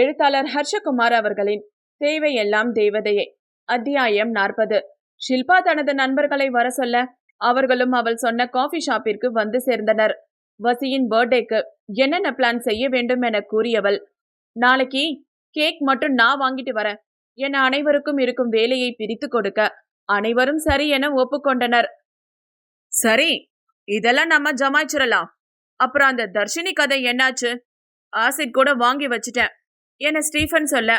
எழுத்தாளர் ஹர்ஷகுமார் அவர்களின் தேவையெல்லாம் தேவதையே. அத்தியாயம் 40. ஷில்பா தனது நண்பர்களை வர சொல்ல அவர்களும் அவள் சொன்ன காஃபி ஷாப்பிற்கு வந்து சேர்ந்தனர். வசியின் பர்த்டேக்கு என்னென்ன பிளான் செய்ய வேண்டும் என கூறியவள், நாளைக்கு கேக் மட்டும் நான் வாங்கிட்டு வரேன் என அனைவருக்கும் இருக்கும் வேலையை பிரித்து கொடுக்க அனைவரும் சரி என ஒப்புக்கொண்டனர். சரி, இதெல்லாம் நம்ம ஜமாய்ச்சிடலாம். அப்புறம் அந்த தர்ஷினி கதை என்னாச்சு? ஆசிட் கூட வாங்கி வச்சிட்டேன் என ஸ்டீஃபன் சொல்ல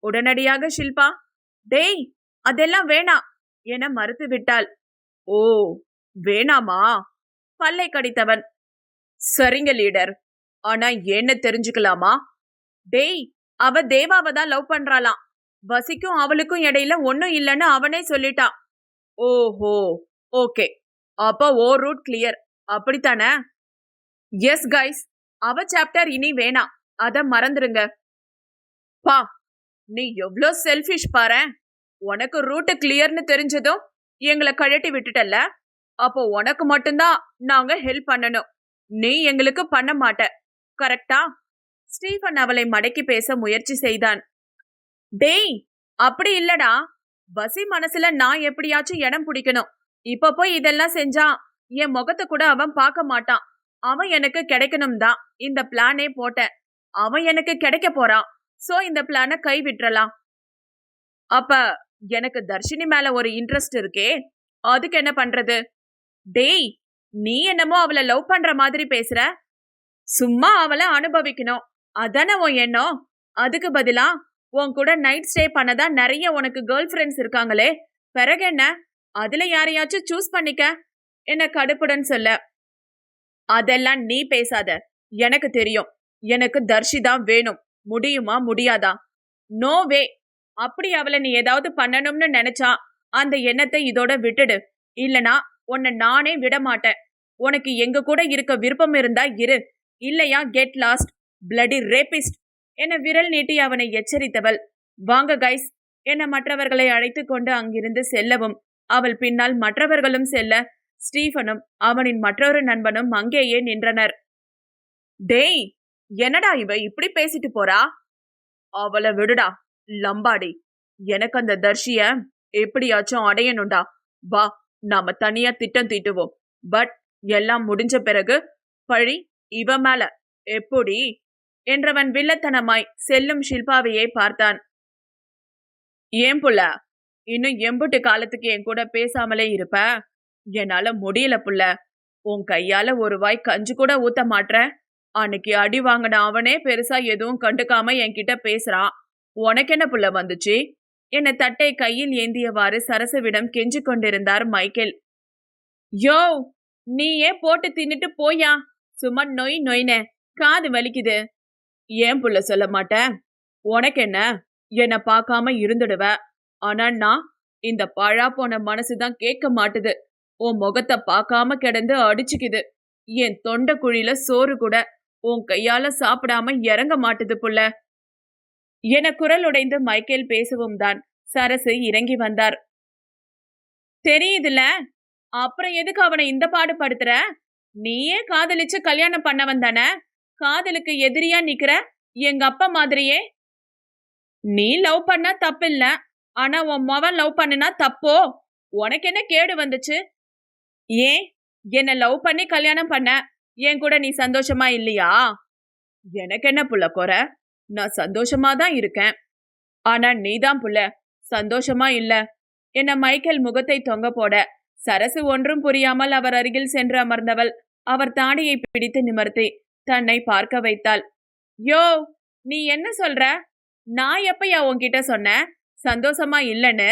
உடனடியாக ஷில்பா, டேய் அதெல்லாம் வேணாம் என மறுத்து விட்டாள். ஓ வேணாமா? பல்லை கடித்தவன், சரிங்க லீடர், ஆனா என்ன தெரிஞ்சுக்கலாமா? டேய், அவ தேவாவை தான் லவ் பண்றாளாம். வசிக்கும் அவளுக்கும் இடையில ஒன்னும் இல்லைன்னு அவனே சொல்லிட்டான். ஓஹோ, ஓகே, அப்ப ஓ ரூட் கிளியர், அப்படித்தானே? எஸ் கைஸ், அவ சாப்டர் இனி வேணாம், அத மறந்துருங்க. பா, நீ எவ்வளோ செல்ஃபிஷ் பாரு. உனக்கு ரூட்டு கிளியர்னு தெரிஞ்சதும் எங்களை கழட்டி விட்டுட்டல்ல. அப்போ உனக்கு மட்டும்தான் நாங்க ஹெல்ப் பண்ணணும், நீ எங்களுக்கு பண்ண மாட்ட, கரெக்டா? ஸ்டீஃபன் அவளை மடக்கி பேச முயற்சி செய்தான். டேய், அப்படி இல்லடா, வசி மனசுல நான் எப்படியாச்சும் இடம் பிடிக்கணும். இப்ப போய் இதெல்லாம் செஞ்சா என் முகத்தை கூட அவன் பார்க்க மாட்டான். அவன் எனக்கு கிடைக்கணும் தான் இந்த பிளானே போட்டேன். அவன் எனக்கு கிடைக்க போறான். சோ இந்த பிளான கை விட்டுறலாம். அப்ப எனக்கு தர்ஷினி மேல ஒரு இன்ட்ரெஸ்ட் இருக்கே, அதுக்கு என்ன பண்றது? டேய், நீ என்னமோ அவளை லவ் பண்ற மாதிரி பேசுற. சும்மா அவளை அனுபவிக்கணும் அதானே உன் எண்ணம். அதுக்கு பதிலா உன் கூட நைட் ஸ்டே பண்ணதான் நிறைய உனக்கு கேர்ள் ஃப்ரெண்ட்ஸ் இருக்காங்களே, பிறகு என்ன? அதுல யாரையாச்சும் சூஸ் பண்ணிக்க என்ன கடுப்புடன் சொல்ல. அதெல்லாம் நீ பேசாத, எனக்கு தெரியும். எனக்கு தர்ஷி தான் வேணும். முடியுமா முடியாதா? No way. அப்படி அவளை நீ ஏதாவது பண்ணணும்னு நினைச்சா அந்த எண்ணத்தை இதோட விட்டுடு. இல்லனா உன்னை நானே விட மாட்டேன். உனக்கு எங்க கூட இருக்க விருப்பம் இருந்தா இரு, இல்லையா கெட் லாஸ்ட், பிளடி ரேபிஸ்ட் என விரல் நீட்டி அவனை எச்சரித்தவள், வாங்க கைஸ் என மற்றவர்களை அழைத்து கொண்டு அங்கிருந்து செல்லவும் அவள் பின்னால் மற்றவர்களும் செல்ல ஸ்டீஃபனும் அவனின் மற்றொரு நண்பனும் அங்கேயே நின்றனர். டேய், என்னடா இவ இப்படி பேசிட்டு போறா? அவளை விடுடா லம்பாடி. எனக்கு அந்த தர்ஷிய எப்படியாச்சும் அடையணும்டா. வா, நாம தனியா திட்டம் தீட்டுவோம். பட் எல்லாம் முடிஞ்ச பிறகு பழி இவ மேல எப்படி என்றவன் வில்லத்தனமாய் செல்லும் ஷில்பாவையே பார்த்தான். ஏன் புள்ள, இன்னும் எம்புட்டு காலத்துக்கு என் கூட பேசாமலே இருப்ப? என்னால முடியல புள்ள. உன் கையால ஒரு வாய் கஞ்சி கூட ஊத்த மாட்ற. அன்னைக்கு அடி வாங்கின அவனே பெருசா எதுவும் கண்டுக்காம என்கிட்ட பேசுறான். உனக்கு என்ன புள்ள வந்துச்சு என்ன தட்டை கையில் ஏந்தியவாறு சரசுவிடம் கெஞ்சு கொண்டிருந்தார் மைக்கேல். யோ, நீ ஏன் போட்டு தின்னுட்டு போயா? சும்மா நொய் நொய்னே காது வலிக்குது. ஏன் புள்ள சொல்ல மாட்டேன்? உனக்கு என்ன, என்னை பார்க்காம இருந்துடுவ. ஆனா நான் இந்த பழா போன மனசுதான் கேட்க மாட்டுது. உன் முகத்தை பார்க்காம கிடந்து அடிச்சுக்குது. என் தொண்டை குழியில சோறு கூட உன் கையால சாப்பிடாம இறங்க மாட்டுது புள்ள என குரல் உடைந்து மைக்கேல் பேசவும் தான் சரசு இறங்கி வந்தார். தெரியுதுல, அப்புறம் எதுக்கு அவனை இந்த பாடுபடுத்துற? நீயே காதலிச்சு கல்யாணம் பண்ணவன் தானே, காதலுக்கு எதிரியா நிக்கிற எங்க அப்பா மாதிரியே. நீ லவ் பண்ணா தப்பில்ல, ஆனா உன் மவன் லவ் பண்ணுனா தப்போ? உனக்கு என்ன கேடு வந்துச்சு? ஏன் என்ன லவ் பண்ணி கல்யாணம் பண்ண, என் கூட நீ சந்தோஷமா இல்லையா? எனக்கு என்ன புள்ள குறை, நான் சந்தோஷமா தான் இருக்கேன். ஆனா நீதான் புள்ள சந்தோஷமா இல்ல என்ன மைக்கேல் முகத்தை தொங்க போட சரசு ஒன்றும் புரியாமல் அவர் அருகில் சென்று அமர்ந்தவள் அவர் தாடியை பிடித்து நிமிர்த்தி தன்னை பார்க்க வைத்தாள். யோ, நீ என்ன சொல்ற? நான் எப்பயா உன்கிட்ட சொன்ன சந்தோஷமா இல்லன்னு?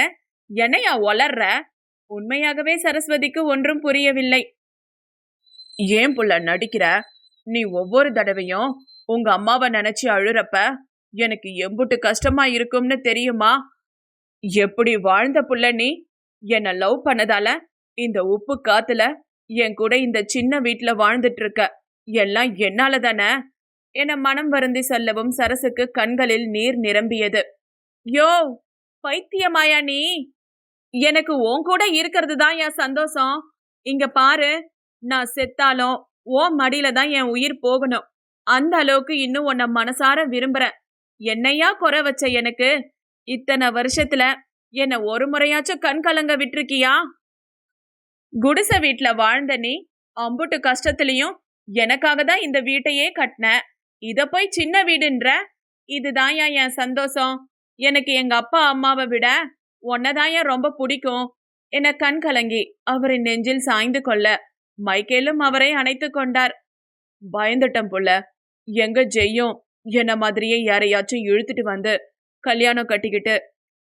என்னையா ஒளர்ற? உண்மையாகவே சரஸ்வதிக்கு ஒன்றும் புரியவில்லை. ஏன் புள்ள நடிக்கிற? நீ ஒவ்வொரு தடவையும் உங்க அம்மாவை நினைச்சு அழுறப்ப எனக்கு எம்புட்டு கஷ்டமா இருக்கும்னு தெரியுமா? எப்படி வாழ்ந்த புள்ள நீ? என்ன லவ் பண்ணதால இந்த உப்பு காத்துல என் கூட இந்த சின்ன வீட்டுல வாழ்ந்துட்டு இருக்க. எல்லாம் என்னால தானே என மனம் வருந்தி சொல்லவும் சரசுக்கு கண்களில் நீர் நிரம்பியது. யோ, பைத்தியமாயா நீ? எனக்கு உன் கூட இருக்கிறது தான் என் சந்தோஷம். இங்க பாரு, நான் செத்தாலும் ஓ மடியில தான் என் உயிர் போகணும். அந்த அளவுக்கு இன்னும் உன்னை மனசார விரும்புறேன். என்னையா குறை வச்ச எனக்கு? இத்தனை வருஷத்துல என்ன ஒரு முறையாச்சும் கண் கலங்க விட்டுருக்கியா? குடிசை வீட்ல வாழ்ந்த நீ அம்புட்டு கஷ்டத்துலயும் எனக்காக தான் இந்த வீட்டையே கட்டின. இத போய் சின்ன வீடுன்ற? இதுதான்யா என் சந்தோஷம். எனக்கு எங்க அப்பா அம்மாவை விட உன்னதாயா ரொம்ப பிடிக்கும் என கண் கலங்கி அவரின் நெஞ்சில் சாய்ந்து கொள்ள மைக்கேலும் அவரை அணைத்து கொண்டார். பயந்துட்டம் புள்ள. எங்க ஜெய்யும் என்ன மாதிரியே யாரையாச்சும் இழுத்துட்டு வந்து கல்யாணம் கட்டிக்கிட்டு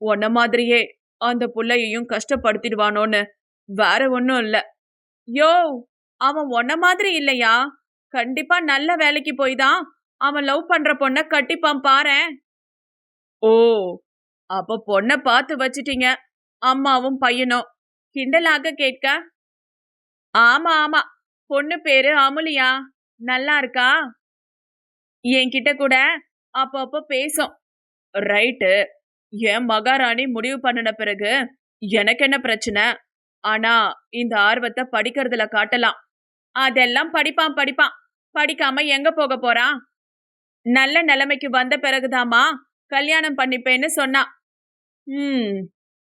உன்ன மாதிரியே அந்த புள்ளையையும் கஷ்டப்படுத்திடுவானோன்னு. வேற ஒன்னும் இல்ல. யோ, அவன் உன்ன மாதிரி இல்லையா? கண்டிப்பா நல்ல வேலைக்கு போய் தான் அவன் லவ் பண்ற பொண்ண கட்டிப்பான் பாரேன். ஓ, அப்ப பொண்ண பார்த்து வச்சிட்டீங்க அம்மாவும் பையனும்? கிண்டலாக கேட்க, ஆமா ஆமா, பொண்ணு பேரு அமுலியா. நல்லா இருக்கா? என்கிட்ட கூட அப்பப்போ பேசும். ரைட்டு. என் மகாராணி முடிவு பண்ணின பிறகு எனக்கு என்ன பிரச்சனை? ஆனா இந்த ஆர்வத்தை படிக்கிறதுல காட்டலாம். அதெல்லாம் படிப்பான் படிப்பான். படிக்காம எங்க போக போறான்? நல்ல நிலைமைக்கு வந்த பிறகுதாமா கல்யாணம் பண்ணிப்பேன்னு சொன்னான்.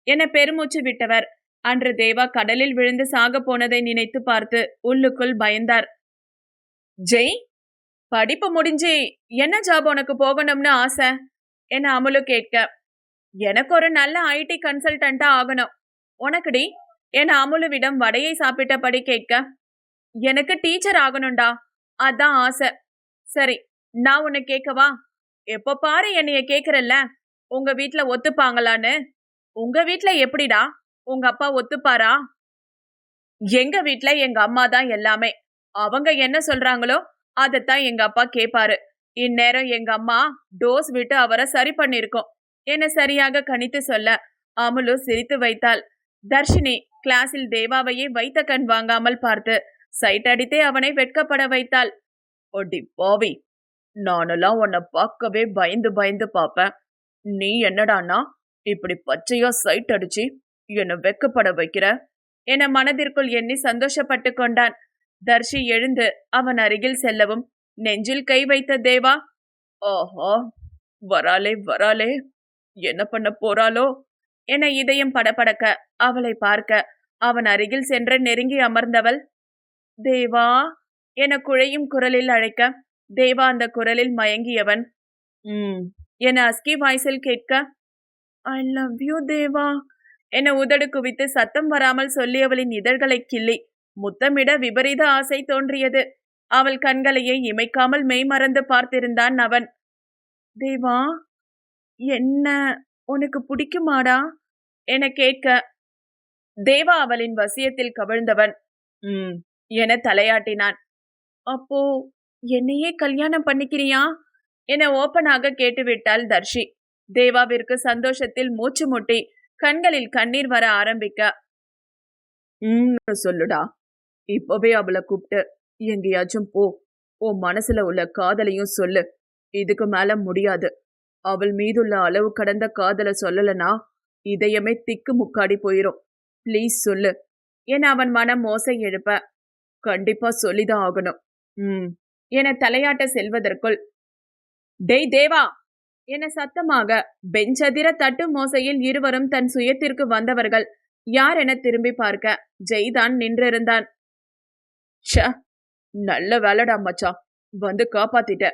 என பெருமூச்சு விட்டவர் அன்று தேவா கடலில் விழுந்து சாக போனதை நினைத்து பார்த்து உள்ளுக்குள் பயந்தார். ஜெய், படிப்பு முடிஞ்சு என்ன ஜாப் உனக்கு போகணும்னு ஆசை என அமுலு கேட்க, எனக்கு ஒரு நல்ல ஐடி கன்சல்டண்டா ஆகணும். உனக்குடி என அமுலுவிடம் வடையை சாப்பிட்டபடி கேட்க, எனக்கு டீச்சர் ஆகணும்டா, அதான் ஆசை. சரி, நான் உன்னை கேட்கவா? எப்ப பாரு என்னைய கேக்குறல்ல, உங்க வீட்ல ஒத்துப்பாங்களான்னு. உங்க வீட்ல எப்படிடா? உங்க அப்பா ஒத்துப்பாரா? எங்க வீட்ல எங்க அம்மா தான் எல்லாமே. அவங்க என்ன சொல்றாங்களோ அதத்தான் எங்க அப்பா கேட்பாரு. இந்நேரம் எங்க அம்மா டோஸ் விட்டு அவரை சரி பண்ணிருக்கோம் என சரியாக கணித்து சொல்ல அமுலு சிரித்து வைத்தாள். தர்ஷினி கிளாஸில் தேவாவையே வைத்த கண் வாங்காமல் பார்த்து சைட் அடித்தே அவனை வெட்கப்பட வைத்தாள். ஒடி பாவி, நானெல்லாம் உன்னை பார்க்கவே பயந்து பயந்து பாப்பேன். நீ என்னடானா இப்படி பச்சையா சைட் அடிச்சு என்னை வெக்கப்பட வைக்கிற என மனதிற்குள் எண்ணி சந்தோஷப்பட்டு கொண்டான். தர்ஷி எழுந்து அவன் அருகில் செல்லவும் நெஞ்சில் கை வைத்த தேவா, ஆஹா, வராளே வராளே, என்ன பண்ண போறாளோ என இதயம் படபடக்க அவளை பார்க்க அவன் அருகில் சென்று நெருங்கி அமர்ந்தவள், தேவா என குழையும் குரலில் அழைக்க தேவா அந்த குரலில் மயங்கியவன் என அஸ்கி வாய்ஸில் கேட்க, ஐ லவ் யூ தேவா என உதடு குவித்து சத்தம் வராமல் சொல்லியவளின் இதழ்களை கிள்ளி முத்தமிட விபரீத ஆசை தோன்றியது. அவள் கண்களையே இமைக்காமல் மெய் மறந்து பார்த்திருந்தான் அவன். தேவா, என்ன உனக்கு பிடிக்குமாடா என கேட்க தேவா அவளின் வசியத்தில் கவிழ்ந்தவன் என தலையாட்டினான். அப்போ என்னையே கல்யாணம் பண்ணிக்கிறியா என ஓப்பனாக கேட்டுவிட்டாள் தர்ஷி. தேவாவிற்கு சந்தோஷத்தில் மூச்சு முட்டி கண்களில் கண்ணீர் வர ஆரம்பிக்க, சொல்லுடா, இப்பவே அவளை கூப்பிட்டு எங்கேயாச்சும் போ, உன் மனசுல உள்ள காதலையும் சொல்லு. இதுக்கு மேல முடியாது. அவள் மீதுள்ள அளவு கடந்த காதலை சொல்லலனா இதயமே திக்கு முக்காடி போயிரும். ப்ளீஸ் சொல்லு என அவன் மனம் மோசை எழுப்ப, கண்டிப்பா சொல்லிதான் ஆகணும் என தலையாட்ட செல்வதற்குள், டேய் தேவா என சத்தமாக பெஞ்சதிர தட்டு மோசையில் இருவரும் தன் சுயத்திற்கு வந்தவர்கள் யார் என திரும்பி பார்க்க ஜெய்தான் நின்றிருந்தான். நல்ல வேலைடா மச்சான், வந்து காப்பாத்திட்ட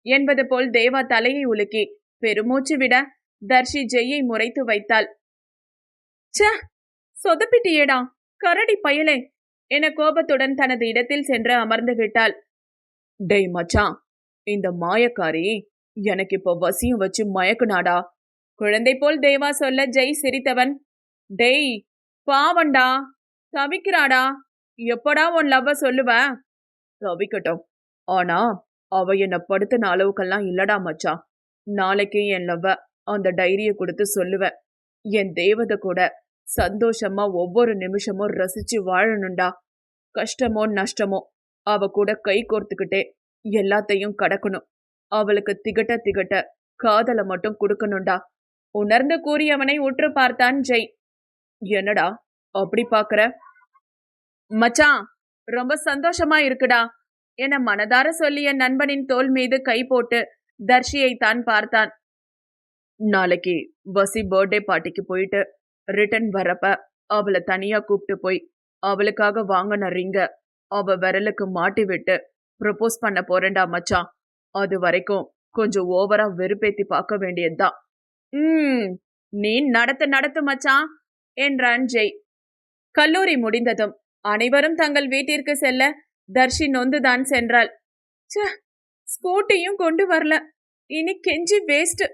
என்பது போல் தேவா தலையை உலுக்கி பெருமூச்சு விட தர்ஷி ஜெய்யை முறைத்து வைத்தாள். சொதப்பிட்டியேடா கரடி பயலே என கோபத்துடன் தனது இடத்தில் சென்று அமர்ந்து விட்டாள். டேய் மச்சான், இந்த மாயக்காரி எனக்கு இப்போ வசியம் வச்சு மயக்குனாடா குழந்தை போல் தேவா சொல்ல ஜெய் சிரித்தவன், டேய் பாவண்டா, தவிக்கிறாடா, எப்படா உன் லவ்வ சொல்லுவ? தவிக்கட்டும், ஆனா அவ என்ன படுத்தின அளவுக்கெல்லாம் இல்லடா மச்சான். நாளைக்கு என் லவ்வ அந்த டைரிய கொடுத்து சொல்லுவேன். என் தேவதை கூட சந்தோஷமா ஒவ்வொரு நிமிஷமும் ரசிச்சு வாழணும்டா. கஷ்டமோ நஷ்டமோ அவ கூட கை கோர்த்துக்கிட்டே எல்லாத்தையும் கடக்கணும். அவளுக்கு திகட்ட திகட்ட காதலை மட்டும் கொடுக்கணும்டா உணர்ந்து கூறியவனை உற்று பார்த்தான் ஜெய். என்னடா அப்படி பாக்குற? மச்சான், ரொம்ப சந்தோஷமா இருக்குடா என மனதார சொல்லிய நண்பனின் தோள் மீது கை போட்டு தர்ஷியை தான் பார்த்தான். நாளைக்கு வசி பர்த்டே பார்ட்டிக்கு போயிட்டு ரிட்டர்ன் வரப்ப அவளை தனியா கூப்பிட்டு போய் அவளுக்காக வாங்கின ரிங்க அவ விரலுக்கு மாட்டி விட்டு ப்ரப்போஸ் பண்ண போறேன்டா மச்சான். அது வரைக்கும் கொஞ்சம் ஓவரா வெறுப்பேத்தி பார்க்க வேண்டியதுதான். நீ நடத்து மச்சான் என்றான் ஜெய். கல்லூரி முடிந்ததும் அனைவரும் தங்கள் வீட்டிற்கு செல்ல தர்ஷி நொந்துதான் சென்றாள். ஸ்கூட்டியும் கொண்டு வரல, இனி கெஞ்சி வேஸ்ட்.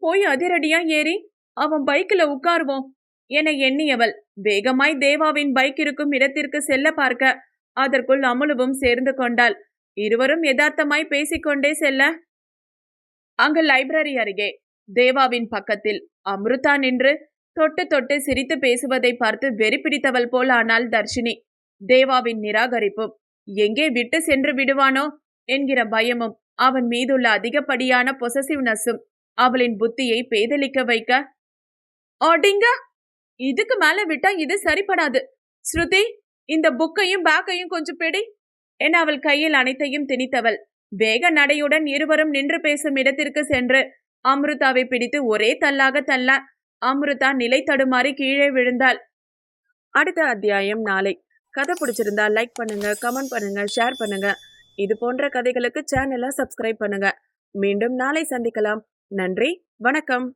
போய் அதிரடியா ஏறி அவன் பைக்கில் உட்காருவோம் என எண்ணியவள் வேகமாய் தேவாவின் பைக் இருக்கும் இடத்திற்கு செல்ல பார்க்க அதற்குள் அமுலுவும் சேர்ந்து கொண்டாள். இருவரும் யதார்த்தமாய் பேசிக்கொண்டே செல்ல அங்கு லைப்ரரி அருகே தேவாவின் பக்கத்தில் அம்ருதா நின்று தொட்டு தொட்டு சிரித்து பேசுவதை பார்த்து வெறி பிடித்தவள் போல் ஆனாள் தர்ஷினி. தேவாவின் நிராகரிப்பும் எங்கே விட்டு சென்று விடுவானோ என்கிற பயமும் அவன் மீதுள்ள அதிகப்படியான பொசசிவ்னஸும் அவளின் புத்தியை பேதலிக்க வைக்க, அடிங்க, இதுக்கு மேல விட்டா இது சரிப்படாது. ஸ்ருதி, இந்த புக்கையும் பேக்கையும் கொஞ்சம் பிடி என அவள் கையில் அனைத்தையும் திணித்தவள் வேக நடையுடன் இருவரும் நின்று பேசும் இடத்திற்கு சென்று அம்ருதாவை பிடித்து ஒரே தள்ளாக தள்ள அம்ருதா நிலை தடுமாறி கீழே விழுந்தாள். அடுத்த அத்தியாயம் நாளை. கதை பிடிச்சிருந்தா லைக் பண்ணுங்க, கமெண்ட் பண்ணுங்க, ஷேர் பண்ணுங்க. இது போன்ற கதைகளுக்கு சேனலை சப்ஸ்கிரைப் பண்ணுங்க. மீண்டும் நாளை சந்திக்கலாம். நன்றி, வணக்கம்.